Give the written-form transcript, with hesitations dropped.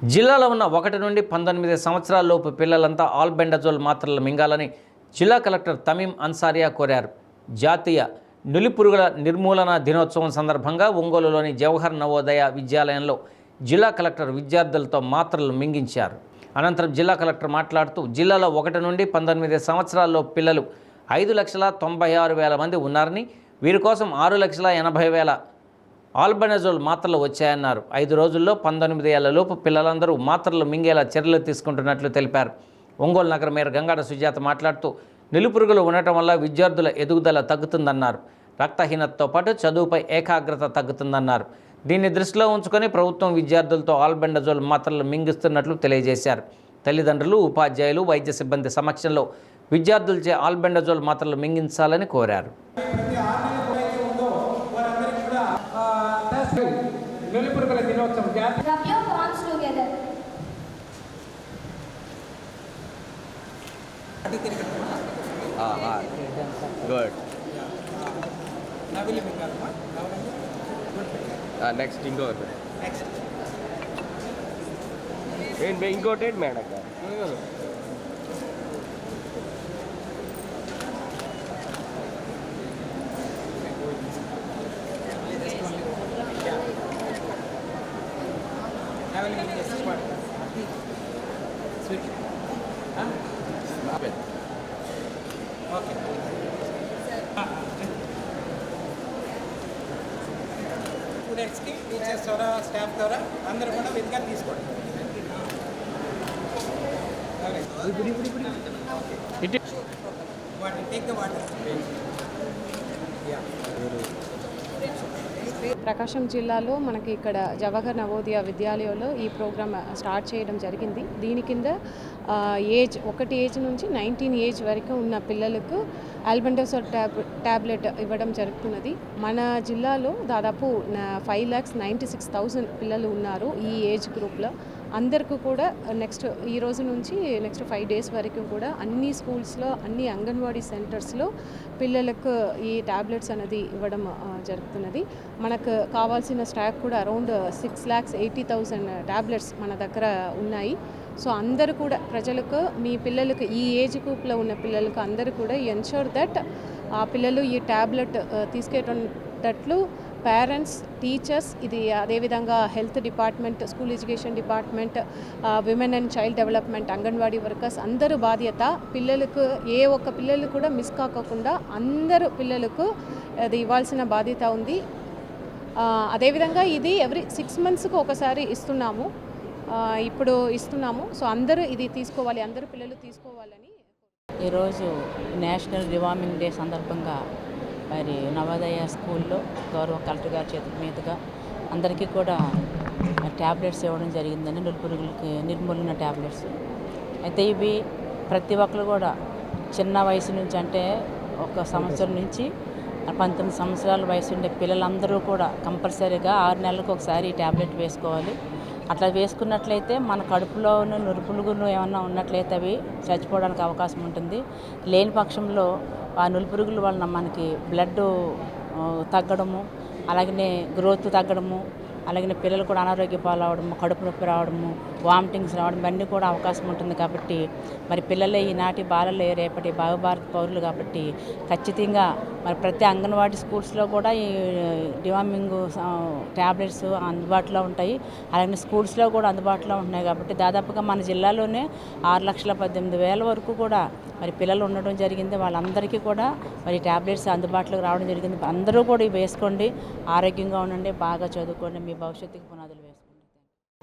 జిల్లాలో ఉన్న 1 నుండి 19 సంవత్సరాలలోపు పిల్లలంతా ఆల్బెండజోల్ మాత్రలు మింగాలని జిల్లా కలెక్టర్ తమీం అన్సారియా కోరారు. జాతీయ నులిపురుగుల నిర్మూలన దినోత్సవం సందర్భంగా ఒంగోలులోని జవహర్ నవోదయ విద్యాలయంలో జిల్లా కలెక్టర్ విద్యార్థులతో మాత్రలు మింగించారు. అనంతరం జిల్లా కలెక్టర్ మాట్లాడుతూ జిల్లాలో 1 నుండి 19 సంవత్సరాలలోపు పిల్లలు 5,96,000 మంది ఉన్నారని, వీరి కోసం 6,80,000 ఆల్బెండజోల్ మాత్రలు వచ్చాయన్నారు. 5 రోజుల్లో 19 ఏళ్ల లోపు పిల్లలందరూ మాత్రలు మింగేలా చర్యలు తీసుకుంటున్నట్లు తెలిపారు. ఒంగోలు నగర మేయర్ గంగాడ సుజాత మాట్లాడుతూ నిలుపురుగులు ఉండటం వల్ల విద్యార్థుల ఎదుగుదల తగ్గుతుందన్నారు. రక్తహీనతతో పాటు చదువుపై ఏకాగ్రత తగ్గుతుందన్నారు. దీన్ని దృష్టిలో ఉంచుకొని ప్రభుత్వం విద్యార్థులతో ఆల్బెండజోల్ మాత్రలు మింగిస్తున్నట్లు తెలియజేశారు. తల్లిదండ్రులు, ఉపాధ్యాయులు, వైద్య సిబ్బంది సమక్షంలో విద్యార్థులచే ఆల్బెండజోల్ మాత్రలు మింగించాలని కోరారు. నులిపురుగుల దినోత్సవం గుడ్. నెక్స్ట్ ఇంకోటి ఇంకోటి మేడం స్టూడెంట్స్కి, టీచర్స్ ద్వారా, స్టాఫ్ ద్వారా అందరూ కూడా విధిగా తీసుకోండి. ప్రకాశం జిల్లాలో మనకి ఇక్కడ జవహర్ నవోదయ విద్యాలయంలో ఈ ప్రోగ్రామ్ స్టార్ట్ చేయడం జరిగింది. దీని కింద ఒకటి ఏజ్ నుంచి 19 ఏజ్ వరకు ఉన్న పిల్లలకు ఆల్బెండజోల్ ట్యాబ్లెట్ ఇవ్వడం జరుగుతున్నది. మన జిల్లాలో దాదాపు 5,96,000 పిల్లలు ఉన్నారు ఈ ఏజ్ గ్రూప్లో. అందరికీ కూడా ఈ రోజు నుంచి నెక్స్ట్ 5 డేస్ వరకు కూడా అన్ని స్కూల్స్లో, అన్ని అంగన్వాడీ సెంటర్స్లో పిల్లలకు ఈ ట్యాబ్లెట్స్ అనేది ఇవ్వడం జరుగుతున్నది. మనకు కావాల్సిన స్టాక్ కూడా అరౌండ్ 6,80,000 ట్యాబ్లెట్స్ మన దగ్గర ఉన్నాయి. సో అందరూ కూడా ప్రజలకు, మీ పిల్లలకు, ఈ ఏజ్ గ్రూప్లో ఉన్న పిల్లలకు అందరూ కూడా ఎన్షూర్ దట్ ఆ పిల్లలు ఈ ట్యాబ్లెట్ తీసుకెళ్ళేటట్లు పేరెంట్స్, టీచర్స్, ఇది అదేవిధంగా health department, school education department, women and child development, anganwadi workers అందరూ బాధ్యత. పిల్లలకు ఏ ఒక్క పిల్లలు కూడా మిస్ కాకుండా అందరూ పిల్లలకు అది ఇవ్వాల్సిన బాధ్యత ఉంది. అదేవిధంగా ఇది ఎవ్రీ 6 monthsకు ఒకసారి ఇస్తున్నాము, ఇప్పుడు ఇస్తున్నాము. సో అందరూ ఇది తీసుకోవాలి, అందరూ పిల్లలు తీసుకోవాలని. ఈరోజు నేషనల్ డివార్మింగ్ డే సందర్భంగా మరి నవోదయ స్కూల్లో గౌరవ కలెక్టర్ గారి చేతుల మీదుగా అందరికీ కూడా ట్యాబ్లెట్స్ ఇవ్వడం జరిగిందని, నులిపురుగులకి నిర్మూలన ట్యాబ్లెట్స్. అయితే ఇవి ప్రతి ఒక్కరు కూడా చిన్న వయసు నుంచి, అంటే 1 సంవత్సరం నుంచి 19 సంవత్సరాల వయసు ఉండే పిల్లలందరూ కూడా కంపల్సరీగా 6 నెలలకు ఒకసారి ఈ ట్యాబ్లెట్ వేసుకోవాలి. అట్లా వేసుకున్నట్లయితే మన కడుపులో ఉన్న నులిపురుగులు ఏమన్నా ఉన్నట్లయితే అవి చచ్చిపోవడానికి అవకాశం ఉంటుంది. లేని పక్షంలో ఆ నులిపురుగుల వలన మనకి బ్లడ్ తగ్గడము, అలాగనే గ్రోత్ తగ్గడము, అలాగే పిల్లలు కూడా అనారోగ్య పాలవడము, కడుపు నొప్పి రావడము, వామిటింగ్స్ రావడం ఇవన్నీ కూడా అవకాశం ఉంటుంది. కాబట్టి మరి పిల్లలే ఈనాటి బాలలే రేపటి భారత పౌరులు. కాబట్టి ఖచ్చితంగా మరి ప్రతి అంగన్వాడీ స్కూల్స్లో కూడా ఈ డివార్మింగ్ ట్యాబ్లెట్స్ అందుబాటులో ఉంటాయి. అలాగే స్కూల్స్లో కూడా అందుబాటులో ఉంటున్నాయి. కాబట్టి దాదాపుగా మన జిల్లాలోనే 6,18,000 వరకు కూడా మరి పిల్లలు ఉండడం జరిగింది. వాళ్ళందరికీ కూడా మరి ట్యాబ్లెట్స్ అందుబాటులోకి రావడం జరిగింది. అందరూ కూడా ఇవి వేసుకోండి, ఆరోగ్యంగా ఉండండి, బాగా చదువుకోండి, మీ భవిష్యత్తుకి